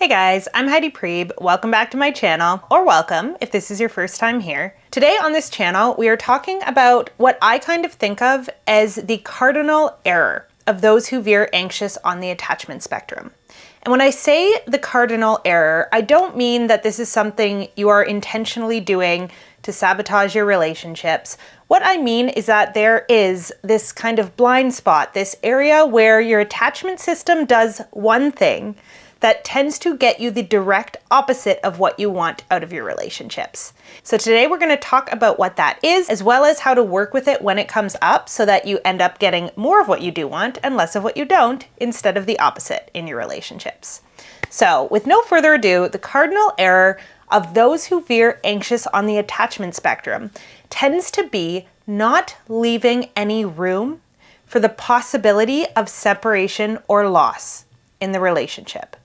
Hey guys, I'm Heidi Priebe. Welcome back to my channel, or welcome if this is your first time here. Today on this channel, we are talking about what I kind of think of as the cardinal error of those who veer anxious on the attachment spectrum. And when I say the cardinal error, I don't mean that this is something you are intentionally doing to sabotage your relationships. What I mean is that there is this kind of blind spot, this area where your attachment system does one thing that tends to get you the direct opposite of what you want out of your relationships. So today we're going to talk about what that is, as well as how to work with it when it comes up so that you end up getting more of what you do want and less of what you don't, instead of the opposite in your relationships. So with no further ado, the cardinal error of those who veer anxious on the attachment spectrum tends to be not leaving any room for the possibility of separation or loss in the relationship.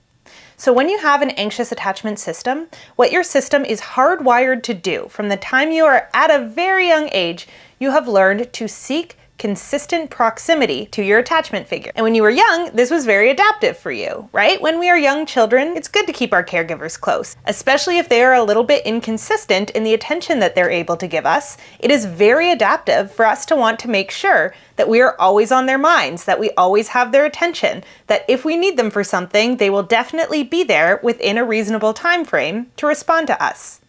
So when you have an anxious attachment system, what your system is hardwired to do from the time you are at a very young age, you have learned to seek consistent proximity to your attachment figure. And when you were young, this was very adaptive for you, right? When we are young children, it's good to keep our caregivers close, especially if they are a little bit inconsistent in the attention that they're able to give us. It is very adaptive for us to want to make sure that we are always on their minds, that we always have their attention, that if we need them for something, they will definitely be there within a reasonable time frame to respond to us.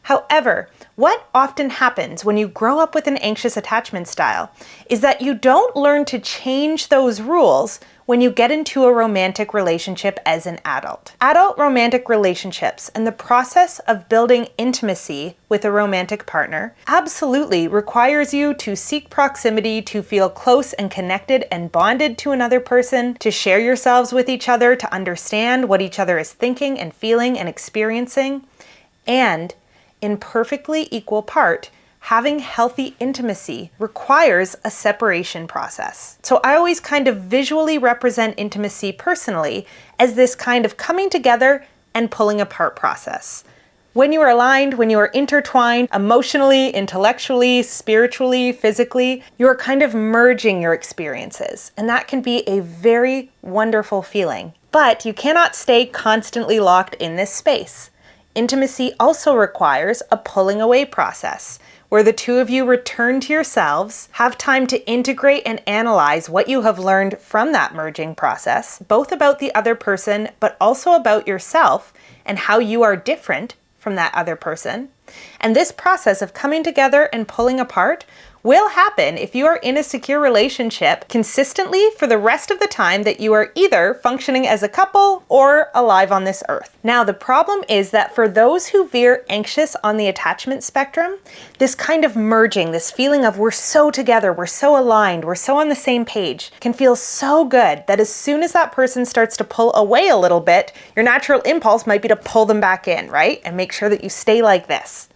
However, what often happens when you grow up with an anxious attachment style is that you don't learn to change those rules when you get into a romantic relationship as an adult. Adult romantic relationships and the process of building intimacy with a romantic partner absolutely requires you to seek proximity, to feel close and connected and bonded to another person, to share yourselves with each other, to understand what each other is thinking and feeling and experiencing, and in perfectly equal part, having healthy intimacy requires a separation process. So I always kind of visually represent intimacy personally as this kind of coming together and pulling apart process. When you are aligned, when you are intertwined emotionally, intellectually, spiritually, physically, you are kind of merging your experiences. And that can be a very wonderful feeling. But you cannot stay constantly locked in this space. Intimacy also requires a pulling away process, where the two of you return to yourselves, have time to integrate and analyze what you have learned from that merging process, both about the other person, but also about yourself and how you are different from that other person. And this process of coming together and pulling apart will happen if you are in a secure relationship consistently for the rest of the time that you are either functioning as a couple or alive on this earth. Now, the problem is that for those who veer anxious on the attachment spectrum, this kind of merging, this feeling of we're so together, we're so aligned, we're so on the same page, can feel so good that as soon as that person starts to pull away a little bit, your natural impulse might be to pull them back in, right? And make sure that you stay like this.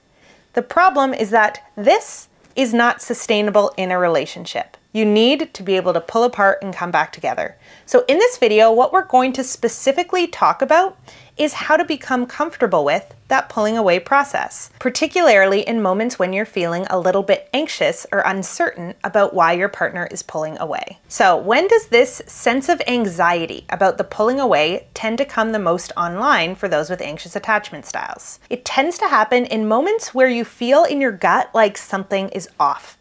The problem is that this is not sustainable in a relationship. You need to be able to pull apart and come back together. So in this video, what we're going to specifically talk about is how to become comfortable with that pulling away process, particularly in moments when you're feeling a little bit anxious or uncertain about why your partner is pulling away. So when does this sense of anxiety about the pulling away tend to come the most online for those with anxious attachment styles? It tends to happen in moments where you feel in your gut like something is off.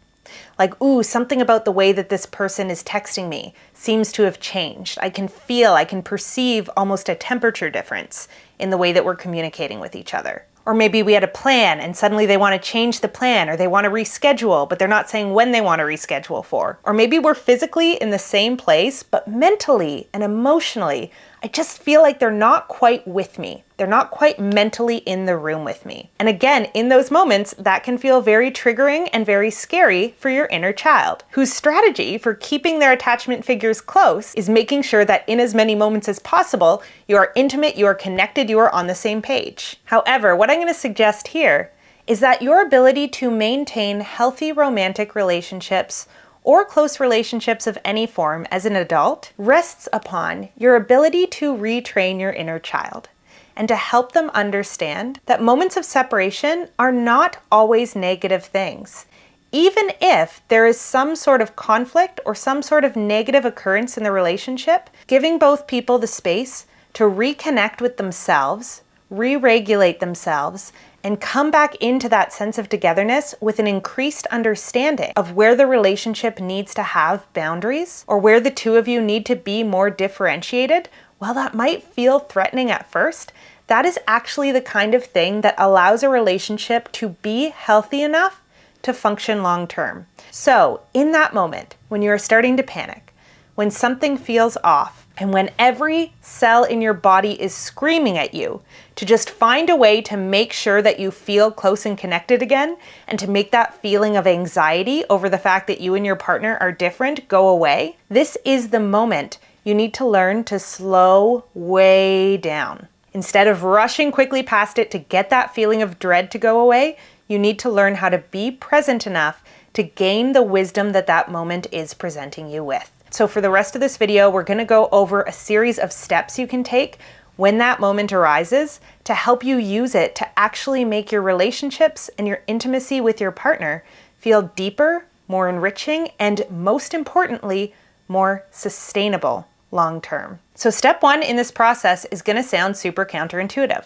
Like, ooh, something about the way that this person is texting me seems to have changed. I can perceive almost a temperature difference in the way that we're communicating with each other. Or maybe we had a plan and suddenly they want to change the plan, or they want to reschedule, but they're not saying when they want to reschedule for. Or maybe we're physically in the same place, but mentally and emotionally, I just feel like they're not quite with me. They're not quite mentally in the room with me. And again, in those moments, that can feel very triggering and very scary for your inner child, whose strategy for keeping their attachment figures close is making sure that in as many moments as possible, you are intimate, you are connected, you are on the same page. However, what I'm going to suggest here is that your ability to maintain healthy romantic relationships or close relationships of any form as an adult rests upon your ability to retrain your inner child and to help them understand that moments of separation are not always negative things. Even if there is some sort of conflict or some sort of negative occurrence in the relationship, giving both people the space to reconnect with themselves, re-regulate themselves, and come back into that sense of togetherness with an increased understanding of where the relationship needs to have boundaries or where the two of you need to be more differentiated, while that might feel threatening at first, that is actually the kind of thing that allows a relationship to be healthy enough to function long term. So in that moment, when you are starting to panic, when something feels off, and when every cell in your body is screaming at you to just find a way to make sure that you feel close and connected again, and to make that feeling of anxiety over the fact that you and your partner are different go away, this is the moment you need to learn to slow way down. Instead of rushing quickly past it to get that feeling of dread to go away, you need to learn how to be present enough to gain the wisdom that that moment is presenting you with. So for the rest of this video, we're going to go over a series of steps you can take when that moment arises to help you use it to actually make your relationships and your intimacy with your partner feel deeper, more enriching, and most importantly, more sustainable long term. So step one in this process is going to sound super counterintuitive.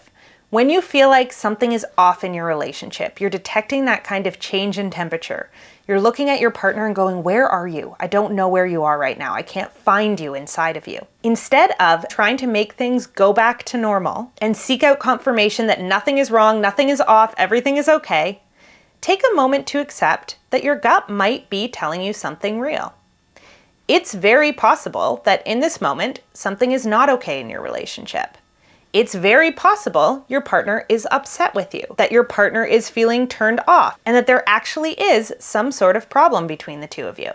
When you feel like something is off in your relationship, you're detecting that kind of change in temperature. You're looking at your partner and going, where are you? I don't know where you are right now. I can't find you inside of you. Instead of trying to make things go back to normal and seek out confirmation that nothing is wrong, nothing is off, everything is okay, take a moment to accept that your gut might be telling you something real. It's very possible that in this moment, something is not okay in your relationship. It's very possible your partner is upset with you, that your partner is feeling turned off, and that there actually is some sort of problem between the two of you.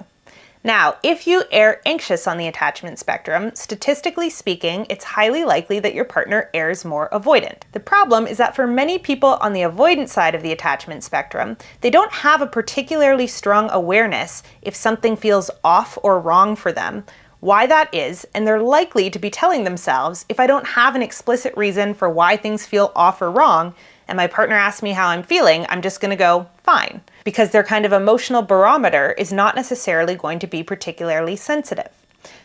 Now, if you err anxious on the attachment spectrum, statistically speaking, it's highly likely that your partner errs more avoidant. The problem is that for many people on the avoidant side of the attachment spectrum, they don't have a particularly strong awareness if something feels off or wrong for them, why that is, and they're likely to be telling themselves, if I don't have an explicit reason for why things feel off or wrong, and my partner asks me how I'm feeling, I'm just gonna go, fine. Because their kind of emotional barometer is not necessarily going to be particularly sensitive.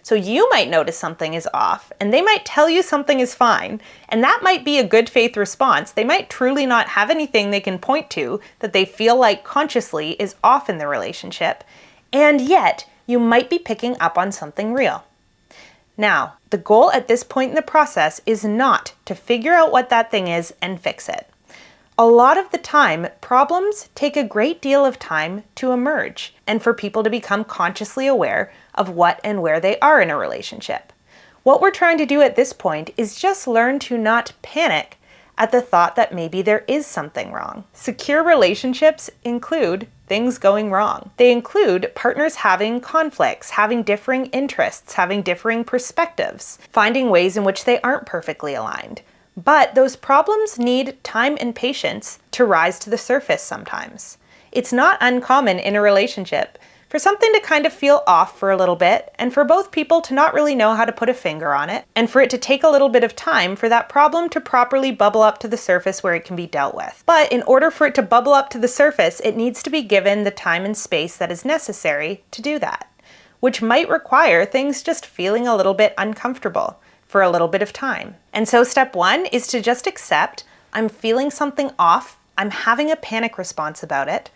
So you might notice something is off, and they might tell you something is fine, and that might be a good faith response. They might truly not have anything they can point to that they feel like consciously is off in the relationship, and yet, you might be picking up on something real. Now, the goal at this point in the process is not to figure out what that thing is and fix it. A lot of the time, problems take a great deal of time to emerge and for people to become consciously aware of what and where they are in a relationship. What we're trying to do at this point is just learn to not panic at the thought that maybe there is something wrong. Secure relationships include things going wrong. They include partners having conflicts, having differing interests, having differing perspectives, finding ways in which they aren't perfectly aligned. But those problems need time and patience to rise to the surface sometimes. It's not uncommon in a relationship for something to kind of feel off for a little bit, and for both people to not really know how to put a finger on it, and for it to take a little bit of time for that problem to properly bubble up to the surface where it can be dealt with. But in order for it to bubble up to the surface, it needs to be given the time and space that is necessary to do that, which might require things just feeling a little bit uncomfortable for a little bit of time. And so step one is to just accept, I'm feeling something off, I'm having a panic response about it,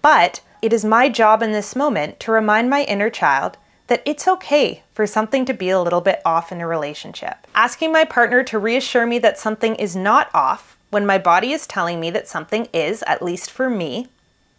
but it is my job in this moment to remind my inner child that it's okay for something to be a little bit off in a relationship. Asking my partner to reassure me that something is not off when my body is telling me that something is, at least for me,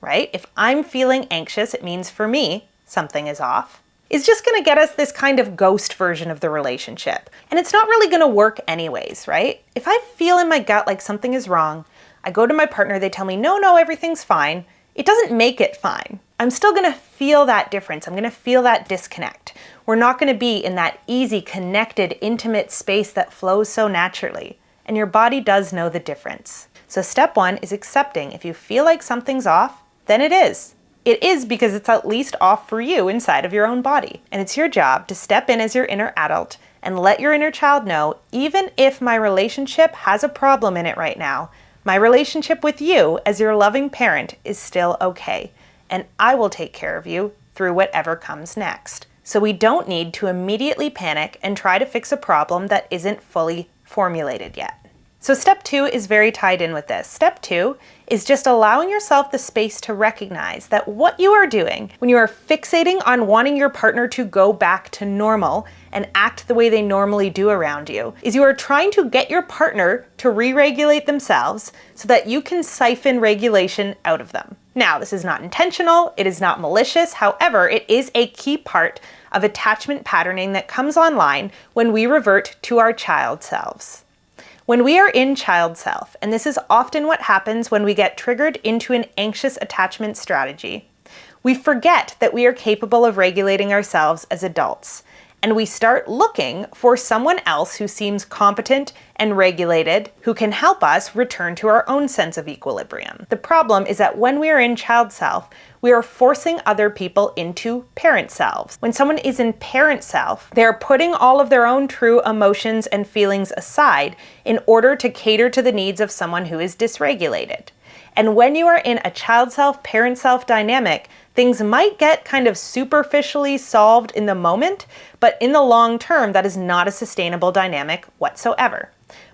right? If I'm feeling anxious, it means for me, something is off, is just gonna get us this kind of ghost version of the relationship. And it's not really gonna work anyways, right? If I feel in my gut like something is wrong, I go to my partner, they tell me, no, everything's fine. It doesn't make it fine. I'm still gonna feel that difference. I'm gonna feel that disconnect. We're not gonna be in that easy, connected, intimate space that flows so naturally. And your body does know the difference. So step one is accepting if you feel like something's off, then it is. It is because it's at least off for you inside of your own body. And it's your job to step in as your inner adult and let your inner child know, even if my relationship has a problem in it right now, my relationship with you as your loving parent is still okay, and I will take care of you through whatever comes next. So we don't need to immediately panic and try to fix a problem that isn't fully formulated yet. So step 2 is very tied in with this. Step 2 is just allowing yourself the space to recognize that what you are doing when you are fixating on wanting your partner to go back to normal and act the way they normally do around you is you are trying to get your partner to re-regulate themselves so that you can siphon regulation out of them. Now, this is not intentional, it is not malicious, however, it is a key part of attachment patterning that comes online when we revert to our child selves. When we are in child self, and this is often what happens when we get triggered into an anxious attachment strategy, we forget that we are capable of regulating ourselves as adults, and we start looking for someone else who seems competent and regulated, who can help us return to our own sense of equilibrium. The problem is that when we are in child self, we are forcing other people into parent selves. When someone is in parent self, they're putting all of their own true emotions and feelings aside in order to cater to the needs of someone who is dysregulated. And when you are in a child self, parent self dynamic, things might get kind of superficially solved in the moment, but in the long term, that is not a sustainable dynamic whatsoever.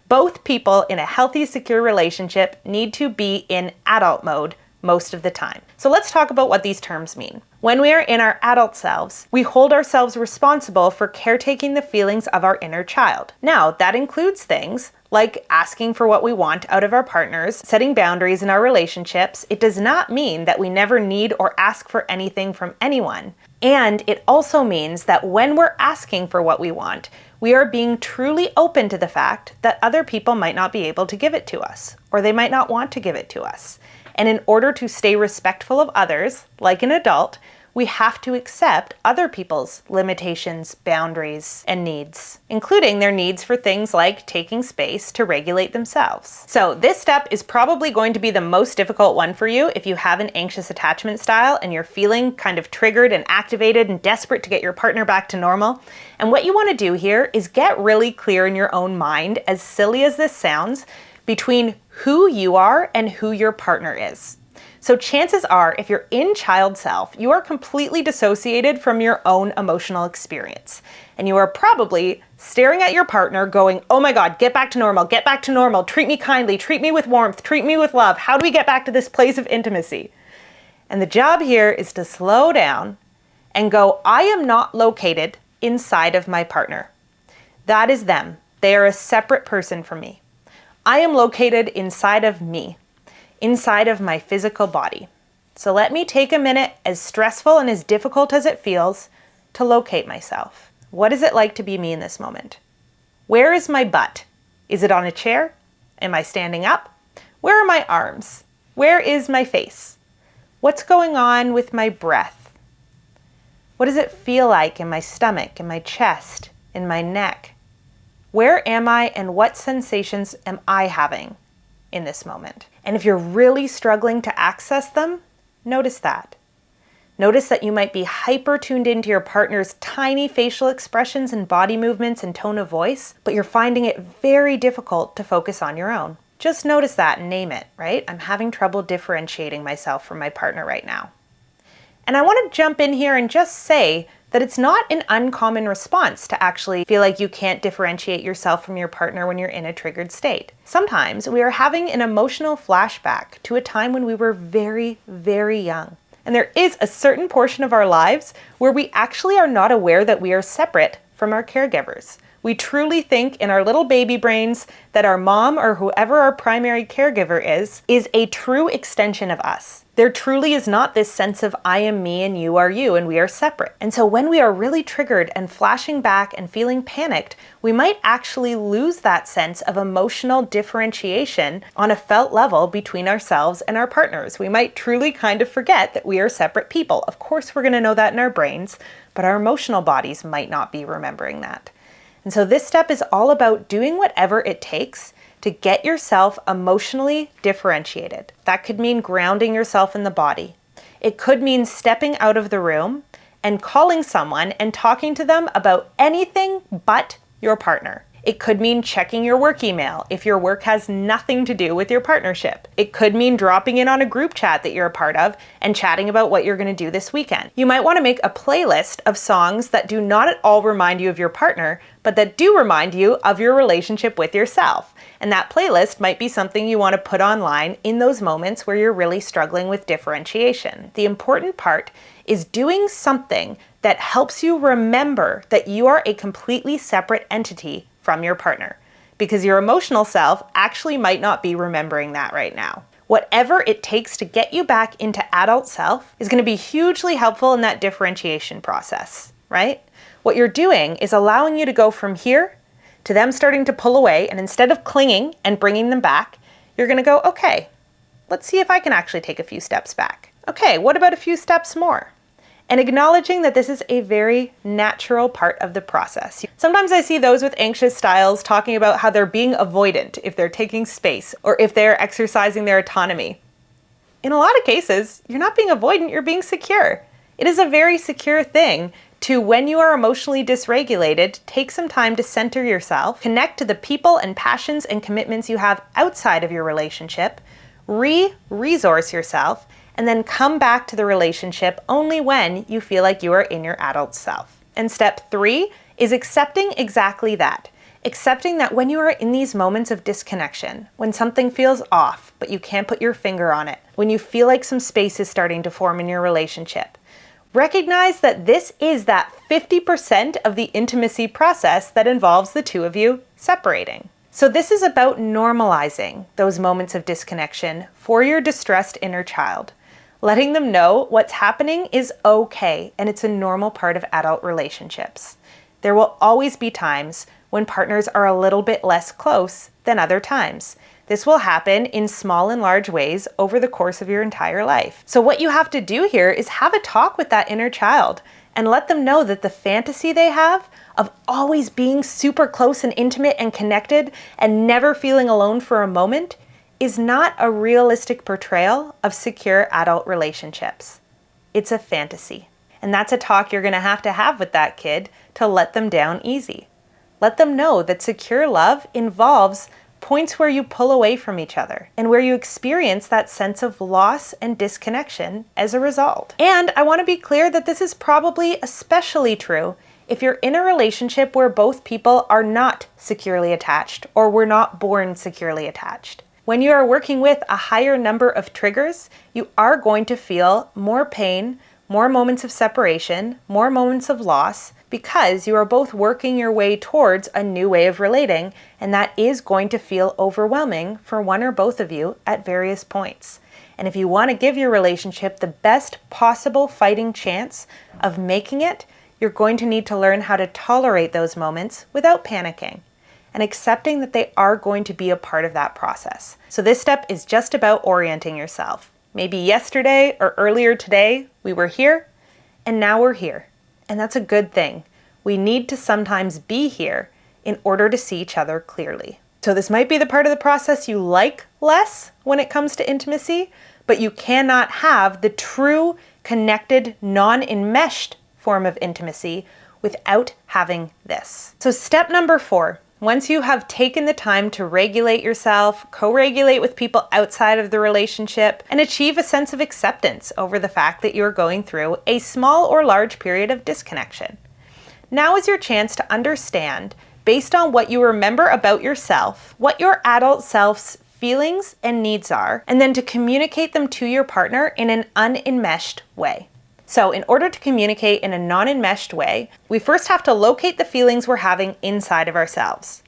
Both people in a healthy, secure relationship need to be in adult mode most of the time. So let's talk about what these terms mean. When we are in our adult selves, we hold ourselves responsible for caretaking the feelings of our inner child. Now, that includes things like asking for what we want out of our partners, setting boundaries in our relationships. It does not mean that we never need or ask for anything from anyone. And it also means that when we're asking for what we want, we are being truly open to the fact that other people might not be able to give it to us, or they might not want to give it to us. And in order to stay respectful of others, like an adult, we have to accept other people's limitations, boundaries, and needs, including their needs for things like taking space to regulate themselves. So this step is probably going to be the most difficult one for you if you have an anxious attachment style and you're feeling kind of triggered and activated and desperate to get your partner back to normal. And what you want to do here is get really clear in your own mind, as silly as this sounds, between who you are and who your partner is. So chances are, if you're in child self, you are completely dissociated from your own emotional experience. And you are probably staring at your partner going, oh my God, get back to normal, treat me kindly, treat me with warmth, treat me with love. How do we get back to this place of intimacy? And the job here is to slow down and go, I am not located inside of my partner. That is them. They are a separate person from me. I am located inside of me, inside of my physical body. So let me take a minute, as stressful and as difficult as it feels, to locate myself. What is it like to be me in this moment? Where is my butt? Is it on a chair? Am I standing up? Where are my arms? Where is my face? What's going on with my breath? What does it feel like in my stomach, in my chest, in my neck? Where am I and what sensations am I having in this moment? And if you're really struggling to access them, notice that. Notice that you might be hyper tuned into your partner's tiny facial expressions and body movements and tone of voice, but you're finding it very difficult to focus on your own. Just notice that and name it, right? I'm having trouble differentiating myself from my partner right now. And I want to jump in here and just say that it's not an uncommon response to actually feel like you can't differentiate yourself from your partner when you're in a triggered state. Sometimes we are having an emotional flashback to a time when we were very, very young. And there is a certain portion of our lives where we actually are not aware that we are separate from our caregivers. We truly think in our little baby brains that our mom or whoever our primary caregiver is a true extension of us. There truly is not this sense of I am me and you and we are separate. And so when we are really triggered and flashing back and feeling panicked, we might actually lose that sense of emotional differentiation on a felt level between ourselves and our partners. We might truly kind of forget that we are separate people. Of course, we're going to know that in our brains, but our emotional bodies might not be remembering that. And so this step is all about doing whatever it takes to get yourself emotionally differentiated. That could mean grounding yourself in the body. It could mean stepping out of the room and calling someone and talking to them about anything but your partner. It could mean checking your work email if your work has nothing to do with your partnership. It could mean dropping in on a group chat that you're a part of and chatting about what you're going to do this weekend. You might want to make a playlist of songs that do not at all remind you of your partner, but that do remind you of your relationship with yourself. And that playlist might be something you want to put online in those moments where you're really struggling with differentiation. The important part is doing something that helps you remember that you are a completely separate entity from your partner, because your emotional self actually might not be remembering that right now. Whatever it takes to get you back into adult self is going to be hugely helpful in that differentiation process, right? What you're doing is allowing you to go from here to them starting to pull away, and instead of clinging and bringing them back, you're going to go, okay, let's see if I can actually take a few steps back. Okay, what about a few steps more? And acknowledging that this is a very natural part of the process. Sometimes I see those with anxious styles talking about how they're being avoidant if they're taking space or if they're exercising their autonomy. In a lot of cases, you're not being avoidant, you're being secure. It is a very secure thing to, when you are emotionally dysregulated, take some time to center yourself, connect to the people and passions and commitments you have outside of your relationship, resource yourself, and then come back to the relationship only when you feel like you are in your adult self. And step 3 is accepting exactly that. Accepting that when you are in these moments of disconnection, when something feels off, but you can't put your finger on it, when you feel like some space is starting to form in your relationship, recognize that this is that 50% of the intimacy process that involves the two of you separating. So this is about normalizing those moments of disconnection for your distressed inner child. Letting them know what's happening is okay, and it's a normal part of adult relationships. There will always be times when partners are a little bit less close than other times. This will happen in small and large ways over the course of your entire life. So what you have to do here is have a talk with that inner child and let them know that the fantasy they have of always being super close and intimate and connected and never feeling alone for a moment is not a realistic portrayal of secure adult relationships. It's a fantasy. And that's a talk you're going to have with that kid to let them down easy. Let them know that secure love involves points where you pull away from each other and where you experience that sense of loss and disconnection as a result. And I want to be clear that this is probably especially true if you're in a relationship where both people are not securely attached or were not born securely attached. When you are working with a higher number of triggers, you are going to feel more pain, more moments of separation, more moments of loss, because you are both working your way towards a new way of relating, and that is going to feel overwhelming for one or both of you at various points. And if you want to give your relationship the best possible fighting chance of making it, you're going to need to learn how to tolerate those moments without panicking, and accepting that they are going to be a part of that process. So this step is just about orienting yourself. Maybe yesterday or earlier today, we were here, and now we're here. And that's a good thing. We need to sometimes be here in order to see each other clearly. So this might be the part of the process you like less when it comes to intimacy, but you cannot have the true, connected, non-enmeshed form of intimacy without having this. So step number 4. Once you have taken the time to regulate yourself, co-regulate with people outside of the relationship, and achieve a sense of acceptance over the fact that you're going through a small or large period of disconnection, now is your chance to understand, based on what you remember about yourself, what your adult self's feelings and needs are, and then to communicate them to your partner in an unenmeshed way. So in order to communicate in a non-enmeshed way, we first have to locate the feelings we're having inside of ourselves.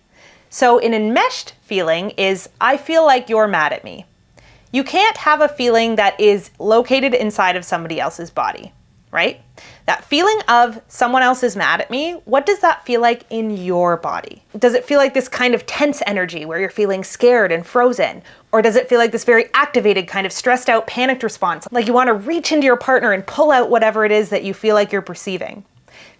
So an enmeshed feeling is, I feel like you're mad at me. You can't have a feeling that is located inside of somebody else's body, right? That feeling of someone else is mad at me, what does that feel like in your body? Does it feel like this kind of tense energy where you're feeling scared and frozen? Or does it feel like this very activated kind of stressed out, panicked response? Like you want to reach into your partner and pull out whatever it is that you feel like you're perceiving.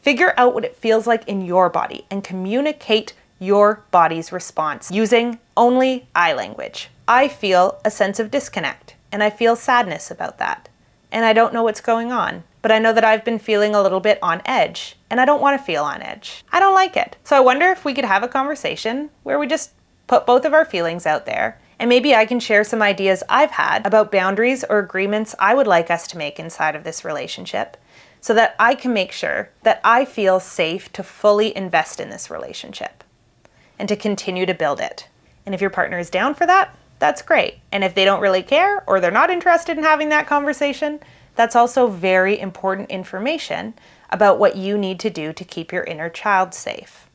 Figure out what it feels like in your body and communicate your body's response using only I language. I feel a sense of disconnect and I feel sadness about that. and I don't know what's going on, but I know that I've been feeling a little bit on edge, and I don't want to feel on edge. I don't like it. So I wonder if we could have a conversation where we just put both of our feelings out there, and maybe I can share some ideas I've had about boundaries or agreements I would like us to make inside of this relationship, so that I can make sure that I feel safe to fully invest in this relationship and to continue to build it. And if your partner is down for that, that's great. And if they don't really care or they're not interested in having that conversation, that's also very important information about what you need to do to keep your inner child safe,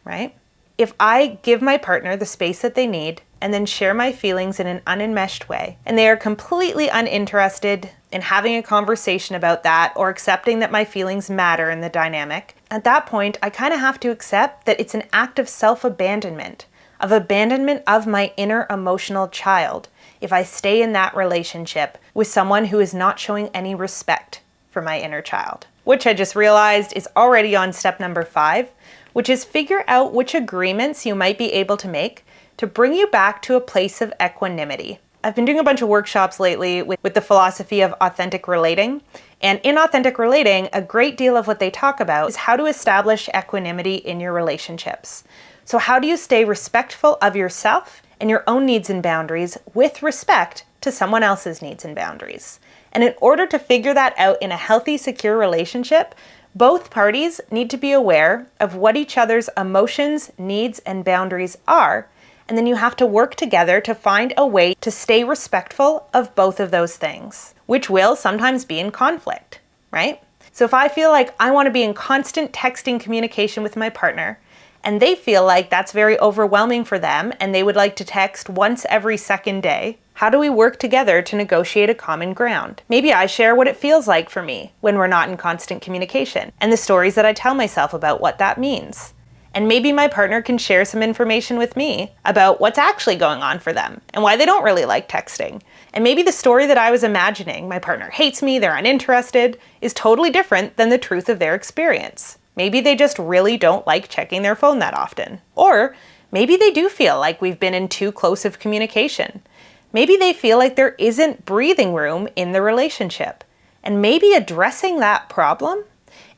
right? If I give my partner the space that they need and then share my feelings in an unenmeshed way, and they are completely uninterested in having a conversation about that or accepting that my feelings matter in the dynamic, at that point, I kind of have to accept that it's an act of self-abandonment, of my inner emotional child, if I stay in that relationship with someone who is not showing any respect for my inner child. Which I just realized is already on step number 5, which is figure out which agreements you might be able to make to bring you back to a place of equanimity. I've been doing a bunch of workshops lately with the philosophy of authentic relating. And in authentic relating, a great deal of what they talk about is how to establish equanimity in your relationships. So how do you stay respectful of yourself and your own needs and boundaries with respect to someone else's needs and boundaries? And in order to figure that out in a healthy, secure relationship, both parties need to be aware of what each other's emotions, needs, and boundaries are, and then you have to work together to find a way to stay respectful of both of those things, which will sometimes be in conflict, right? So if I feel like I want to be in constant texting communication with my partner, and they feel like that's very overwhelming for them, and they would like to text once every second day, how do we work together to negotiate a common ground? Maybe I share what it feels like for me when we're not in constant communication, and the stories that I tell myself about what that means. And maybe my partner can share some information with me about what's actually going on for them and why they don't really like texting. And maybe the story that I was imagining, my partner hates me, they're uninterested, is totally different than the truth of their experience. Maybe they just really don't like checking their phone that often. Or maybe they do feel like we've been in too close of communication. Maybe they feel like there isn't breathing room in the relationship. And maybe addressing that problem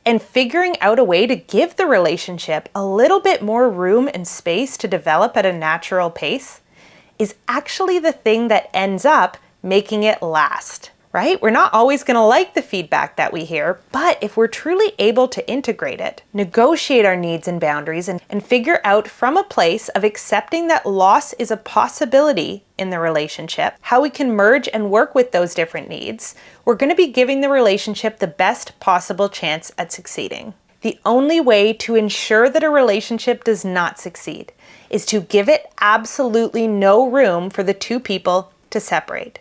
and figuring out a way to give the relationship a little bit more room and space to develop at a natural pace is actually the thing that ends up making it last, right? We're not always going to like the feedback that we hear, but if we're truly able to integrate it, negotiate our needs and boundaries, and figure out from a place of accepting that loss is a possibility in the relationship, how we can merge and work with those different needs, we're going to be giving the relationship the best possible chance at succeeding. The only way to ensure that a relationship does not succeed is to give it absolutely no room for the two people to separate.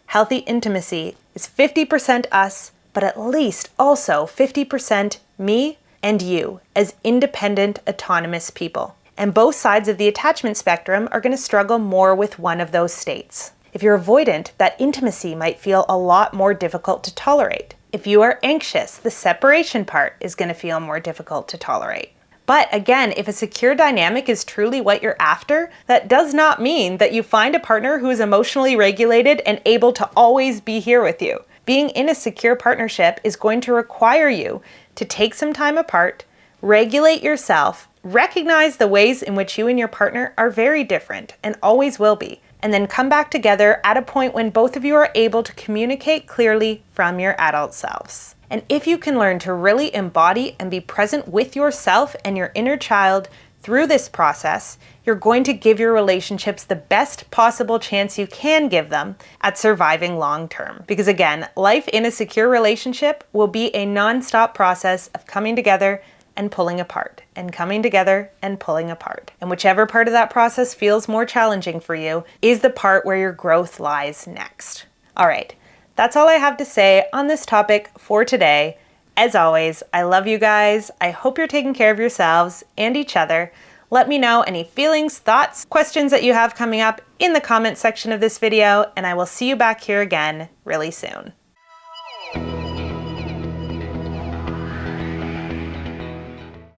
Healthy intimacy is 50% us, but at least also 50% me and you as independent, autonomous people. And both sides of the attachment spectrum are going to struggle more with one of those states. If you're avoidant, that intimacy might feel a lot more difficult to tolerate. If you are anxious, the separation part is going to feel more difficult to tolerate. But again, if a secure dynamic is truly what you're after, that does not mean that you find a partner who is emotionally regulated and able to always be here with you. Being in a secure partnership is going to require you to take some time apart, regulate yourself, recognize the ways in which you and your partner are very different and always will be, and then come back together at a point when both of you are able to communicate clearly from your adult selves. And if you can learn to really embody and be present with yourself and your inner child through this process, you're going to give your relationships the best possible chance you can give them at surviving long term. Because again, life in a secure relationship will be a non-stop process of coming together and pulling apart, and coming together and pulling apart. And whichever part of that process feels more challenging for you is the part where your growth lies next. All right, that's all I have to say on this topic for today. As always, I love you guys. I hope you're taking care of yourselves and each other. Let me know any feelings, thoughts, questions that you have coming up in the comment section of this video, and I will see you back here again really soon.